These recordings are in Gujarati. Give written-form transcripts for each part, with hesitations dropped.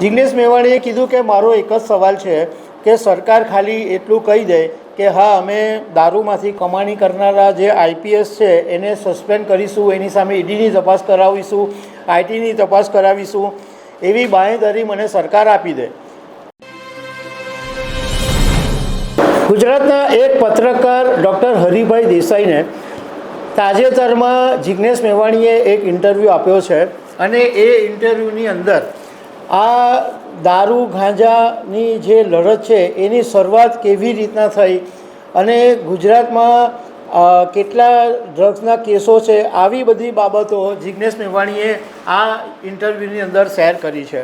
જિગ્નેશ મેવાણીએ કીધું કે મારો એક જ સવાલ છે કે સરકાર ખાલી એટલું કહી દે કે હા અમે દારૂમાંથી કમાણી કરનારા જે આઈપીએસ છે એને સસ્પેન્ડ કરીશું, એની સામે ઈડીની તપાસ કરાવીશું, આઈટીની તપાસ કરાવીશું, એવી બાંહેધરી મને સરકાર આપી દે। ગુજરાતના એક પત્રકાર ડૉક્ટર હરિભાઈ દેસાઈને તાજેતરમાં જિગ્નેશ મેવાણીએ એક ઇન્ટરવ્યૂ આપ્યો છે અને એ ઇન્ટરવ્યૂની અંદર આ દારૂ ગાંજાની જે લડત છે એની શરૂઆત કેવી રીતના થઈ અને ગુજરાતમાં કેટલા ડ્રગ્સના કેસો છે, આવી બધી બાબતો જિગ્નેશ મેવાણીએ આ ઇન્ટરવ્યૂની અંદર શેર કરી છે।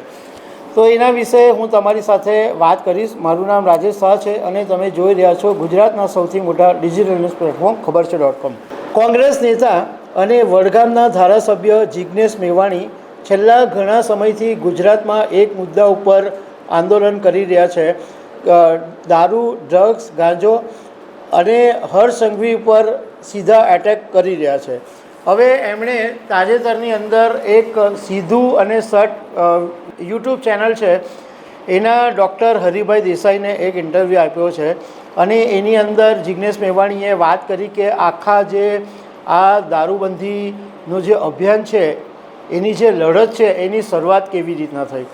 તો એના વિશે હું તમારી સાથે વાત કરીશ। મારું નામ રાજેશ શાહ છે અને તમે જોઈ રહ્યા છો ગુજરાતના સૌથી મોટા ડિજિટલ ન્યૂઝ પ્લેટફોર્મ ખબર છે.com। કોંગ્રેસ નેતા અને વડગામના ધારાસભ્ય જિગ્નેશ મેવાણી છેલ્લા ઘણા સમયથી ગુજરાતમાં એક મુદ્દા ઉપર આંદોલન કરી રહ્યા છે, દારૂ, ડ્રગ્સ, ગાંજો અને હર્ષ સંઘવી ઉપર સીધા એટેક કરી રહ્યા છે। હવે એમણે તાજેતરની અંદર એક સીધું અને સટ યુટ્યુબ ચેનલ છે એના ડૉક્ટર હરિભાઈ દેસાઈને એક ઇન્ટરવ્યૂ આપ્યો છે અને એની અંદર જિગ્નેશ મેવાણીએ વાત કરી કે આખા જે આ દારૂબંધીનું જે અભિયાન છે એની જે લડત છે એની શરૂઆત કેવી રીતના થઈ।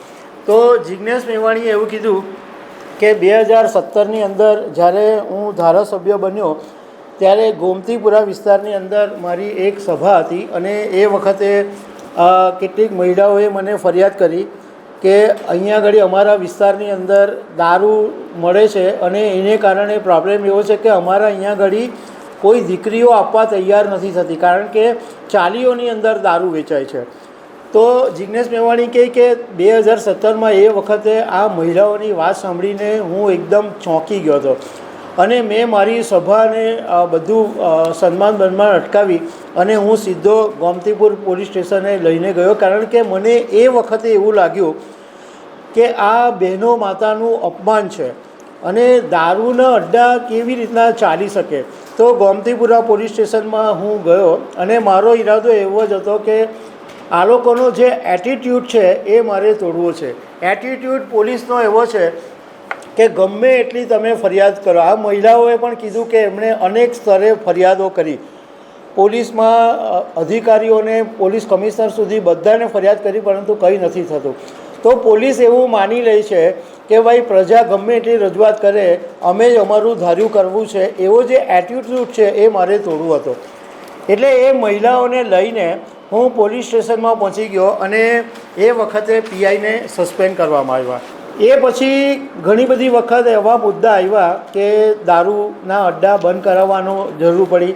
તો જિગ્નેશ મેવાણીએ એવું કીધું કે 2017ની અંદર જ્યારે હું ધારાસભ્ય બન્યો ત્યારે ગોમતીપુરા વિસ્તારની અંદર મારી એક સભા હતી અને એ વખતે કેટલીક મહિલાઓએ મને ફરિયાદ કરી કે અહીંયા આગળ અમારા વિસ્તારની અંદર દારૂ મળે છે અને એને કારણે પ્રોબ્લેમ એવો છે કે અમારા અહીંયા આગળ કોઈ દીકરીઓ આપવા તૈયાર નથી થતી, કારણ કે ચાલીઓની અંદર દારૂ વેચાય છે। તો જિગ્નેશ મેવાણી કહે કે 2017માં એ વખતે આ મહિલાઓની વાત સાંભળીને હું એકદમ ચોંકી ગયો હતો અને મેં મારી સભાને બધું સન્માન બન્માન અટકાવી અને હું સીધો ગોમતીપુર પોલીસ સ્ટેશને લઈને ગયો, કારણ કે મને એ વખતે એવું લાગ્યું કે આ બહેનો માતાનું અપમાન છે અને દારૂના અડ્ડા કેવી રીતના ચાલી શકે। તો ગોમતીપુરા પોલીસ સ્ટેશનમાં હું ગયો અને મારો ઈરાદો એવો જ હતો કે આ લોકોનો જે એટીટ્યૂડ છે એ મારે તોડવો છે। એટીટ્યૂડ પોલીસનો એવો છે કે ગમે એટલી તમે ફરિયાદ કરો। આ મહિલાઓએ પણ કીધું કે એમણે અનેક સ્તરે ફરિયાદો કરી, પોલીસમાં અધિકારીઓને, પોલીસ કમિશનર સુધી બધાને ફરિયાદ કરી, પરંતુ કંઈ નથી થતું। તો પોલીસ એવું માની લે છે કે ભાઈ પ્રજા ગમે એટલી રજૂઆત કરે, અમે જ અમારું ધાર્યું કરવું છે, એવો જે એટીટ્યૂડ છે એ મારે તોડવો હતો। એટલે એ મહિલાઓને લઈને હું પોલીસ સ્ટેશનમાં પહોંચી ગયો અને એ વખતે પીઆઈને સસ્પેન્ડ કરવામાં આવ્યા। એ પછી ઘણી બધી વખત એવા મુદ્દા આવ્યા કે દારૂના અડ્ડા બંધ કરાવવાનો જરૂર પડી,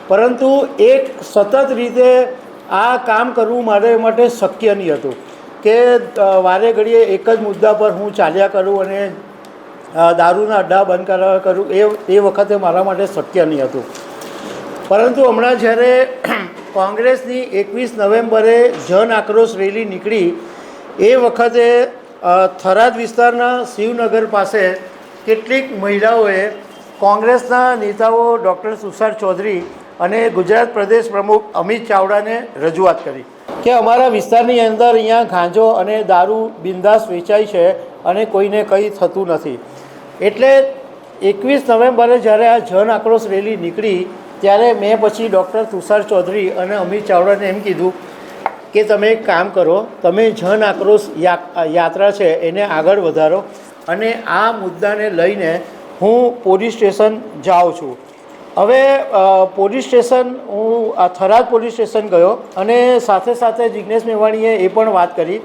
પરંતુ એક સતત રીતે આ કામ કરવું મારે માટે શક્ય નહીં હતું કે વારે ઘડીએ એક જ મુદ્દા પર હું ચાલ્યા કરું અને દારૂના અડ્ડા બંધ કરાવ્યા કરું, એ વખતે મારા માટે શક્ય નહીં હતું। પરંતુ હમણાં જ્યારે કોંગ્રેસની 21 નવેમ્બરે જન આક્રોશ રેલી નીકળી એ વખતે થરાદ વિસ્તારના શિવનગર પાસે કેટલીક મહિલાઓએ કોંગ્રેસના નેતાઓ ડૉક્ટર તુષાર ચૌધરી અને ગુજરાત પ્રદેશ પ્રમુખ અમિત ચાવડાને રજૂઆત કરી કે અમારા વિસ્તારની અંદર અહીંયા ગાંજો અને દારૂ બિંદાસ વેચાય છે અને કોઈને કંઈ થતું નથી। એટલે 21 નવેમ્બરે જ્યારે આ જન આક્રોશ રેલી નીકળી ત્યારે મેં પછી ડૉક્ટર તુષાર ચૌધરી અને અમિત ચાવડાને એમ કીધું કે તમે એક કામ કરો, તમે જન આક્રોશ યાત્રા છે એને આગળ વધારો અને આ મુદ્દાને લઈને હું પોલીસ સ્ટેશન જાઉં છું। હવે પોલીસ સ્ટેશન હું થરાદ પોલીસ સ્ટેશન ગયો અને સાથે સાથે જિગ્નેશ મેવાણીએ એ પણ વાત કરી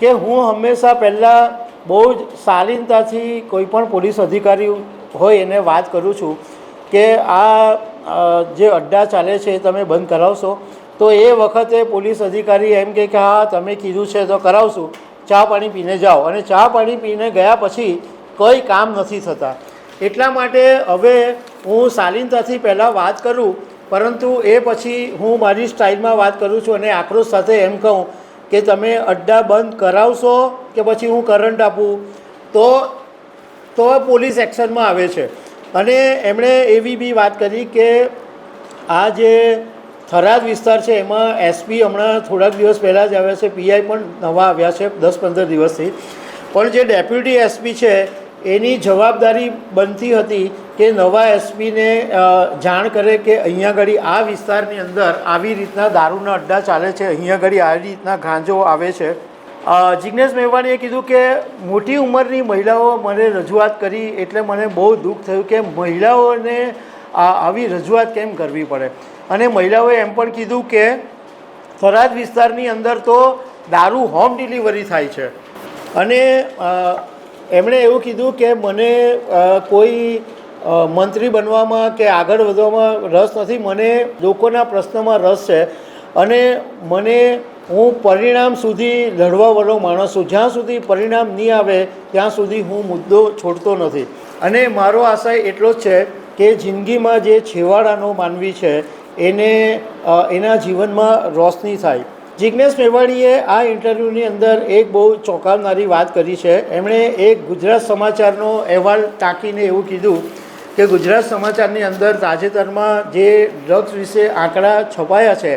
કે હું હંમેશા પહેલાં બહુ જ શાલીનતાથી કોઈ પણ પોલીસ અધિકારી હોય એને વાત કરું છું કે આ જે અડ્ડા ચાલે છે એ તમે બંધ કરાવશો? તો એ વખતે પોલીસ અધિકારી એમ કહે કે હા તમે કીધું છે તો કરાવશું, ચા પાણી પીને જાઓ। અને ચા પાણી પીને ગયા પછી કંઈ કામ નથી થતા। એટલા માટે હવે હું શાલીનતાથી પહેલાં વાત કરું, પરંતુ એ પછી હું મારી સ્ટાઇલમાં વાત કરું છું અને આક્રોશ સાથે એમ કહું કે તમે અડ્ડા બંધ કરાવશો કે પછી હું કરંટ આપું, તો પોલીસ એક્શનમાં આવે છે। અને એમણે એવી બી વાત કરી કે આ જે થરાદ વિસ્તાર છે એમાં એસપી હમણાં થોડાક દિવસ પહેલાં જ આવ્યા છે, પીઆઈ પણ નવા આવ્યા છે 10-15 દિવસથી। પણ જે ડેપ્યુટી એસપી છે એની જવાબદારી બનતી હતી કે નવા એસપીને જાણ કરે કે અહીંયા ઘડી આ વિસ્તારની અંદર આવી રીતના દારૂના અડ્ડા ચાલે છે, અહીંયા ઘડી આવી રીતના ગાંજો આવે છે. જિજ્ઞેશ મેવાણીએ કીધું કે મોટી ઉંમરની મહિલાઓ મને રજૂઆત કરી એટલે મને બહુ દુઃખ થયું કે મહિલાઓને આવી રજૂઆત કેમ કરવી પડે. અને મહિલાઓએ એમ પણ કીધું કે થરાદ વિસ્તારની અંદર તો દારૂ હોમ ડિલિવરી થાય છે. અને એમણે એવું કીધું કે મને કોઈ મંત્રી બનવામાં કે આગળ વધવામાં રસ નથી, મને લોકોના પ્રશ્નમાં રસ છે અને હું પરિણામ સુધી લડવાવાળો માણસ છું. જ્યાં સુધી પરિણામ નહીં આવે ત્યાં સુધી હું મુદ્દો છોડતો નથી. અને મારો આશય એટલો જ છે કે જિંદગીમાં જે છેવાડાનો માનવી છે એને એના જીવનમાં રોશની થાય. જિજ્ઞેશ મેવાણીએ આ ઇન્ટરવ્યૂની અંદર એક બહુ ચોંકાવનારી વાત કરી છે. એમણે એક ગુજરાત સમાચારનો અહેવાલ ટાંકીને એવું કીધું કે ગુજરાત સમાચારની અંદર તાજેતરમાં જે ડ્રગ્સ વિશે આંકડા છપાયા છે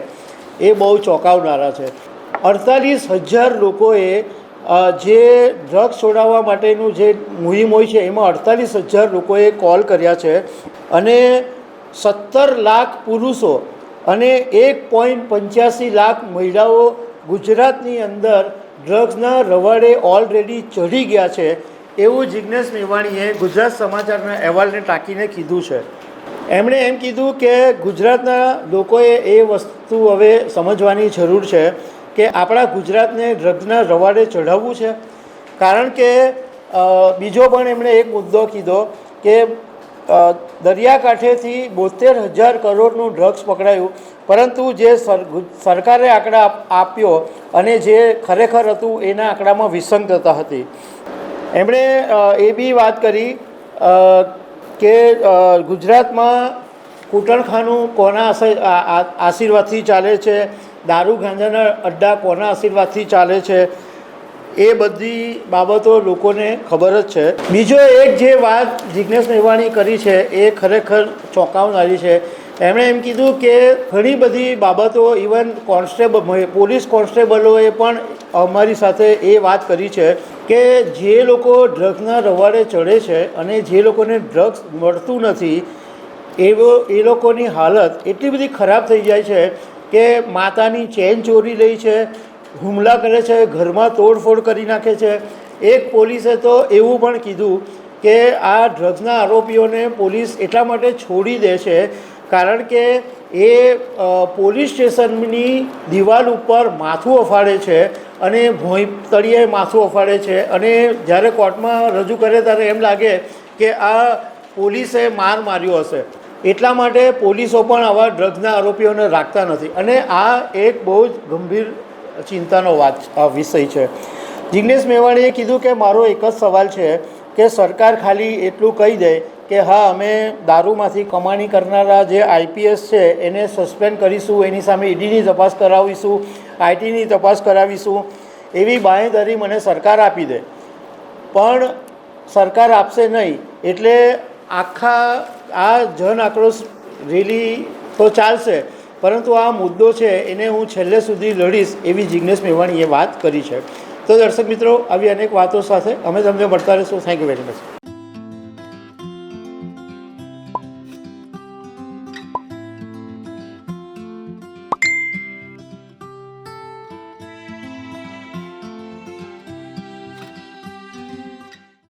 એ બહુ ચોંકાવનારા છે. 48,000 લોકોએ જે ડ્રગ્સ છોડાવવા માટેનું જે મુહિમ હોય છે એમાં 48,000 લોકોએ કોલ કર્યા છે અને 17 લાખ પુરુષો અને 1.85 લાખ મહિલાઓ ગુજરાતની અંદર ડ્રગ્સના રવાડે ઓલરેડી ચઢી ગયા છે એવું જિજ્ઞેશ મેવાણીએ ગુજરાત સમાચારના અહેવાલને ટાંકીને કીધું છે. એમણે એમ કીધું કે ગુજરાતના લોકોએ એ વસ્તુ હવે સમજવાની જરૂર છે કે આપણા ગુજરાતને ડ્રગ્સના રવાડે ચઢાવવું છે. કારણ કે બીજો પણ એમણે એક મુદ્દો કીધો કે દરિયાકાંઠેથી 72,000 કરોડનું ડ્રગ્સ પકડાયું, પરંતુ જે સરકારે આંકડા આપ્યો અને જે ખરેખર હતું એના આંકડામાં વિસંગતતા હતી. એમણે એ બી વાત કરી કે ગુજરાતમાં કૂટણખાનું કોના આશીર્વાદથી ચાલે છે, દારૂ ગાંજાના અડ્ડા કોના આશીર્વાદથી ચાલે છે, એ બધી બાબતો લોકોને ખબર જ છે. બીજો એક જે વાત જિજ્ઞેશ મેવાણી કરી છે એ ખરેખર ચોંકાવનારી છે. એમણે એમ કીધું કે ઘણી બધી બાબતો ઇવન પોલીસ કોન્સ્ટેબલોએ પણ અમારી સાથે એ વાત કરી છે કે જે લોકો ડ્રગ્સના રવાડે ચડે છે અને જે લોકોને ડ્રગ્સ મળતું નથી એ લોકોની હાલત એટલી બધી ખરાબ થઈ જાય છે કે માતાની ચેન ચોરી લે છે, હુમલા કરે છે, ઘરમાં તોડફોડ કરી નાખે છે. એક પોલીસે તો એવું પણ કીધું કે આ ડ્રગ્સના આરોપીઓને પોલીસ એટલા માટે છોડી દે છે કારણ કે એ પોલીસ સ્ટેશનની દિવાલ ઉપર માથું અફાડે છે અને ભોંય તળિયે માથું અફાડે છે અને જ્યારે કોર્ટમાં રજૂ કરે ત્યારે એમ લાગે કે આ પોલીસે માર્યો હશે. એટલા માટે પોલીસો પણ આવા ડ્રગ્સના આરોપીઓને રાખતા નથી અને આ એક બહુ જ ગંભીર ચિંતાનો વિષય છે. જિજ્ઞેશ મેવાણીએ કીધું કે મારો એક જ સવાલ છે કે સરકાર ખાલી એટલું કહી દે કે હા અમે દારૂમાંથી કમાણી કરનારા જે આઈપીએસ છે એને સસ્પેન્ડ કરીશું, એની સામે ઈડીની તપાસ કરાવીશું, આઈટીની તપાસ કરાવીશું, એવી બાંહેધરી મને સરકાર આપી દે. પણ સરકાર આપશે નહીં એટલે આખા આ જન આક્રોશ રેલી તો ચાલશે, પરંતુ આ મુદ્દો છે એને હું છેલ્લે સુધી લડીશ એવી જિજ્ઞેશ મેવાણીએ વાત કરી છે. તો દર્શક મિત્રો, આવી અનેક વાતો સાથે અમે તમને મળતા રહીશું. Thank you very much.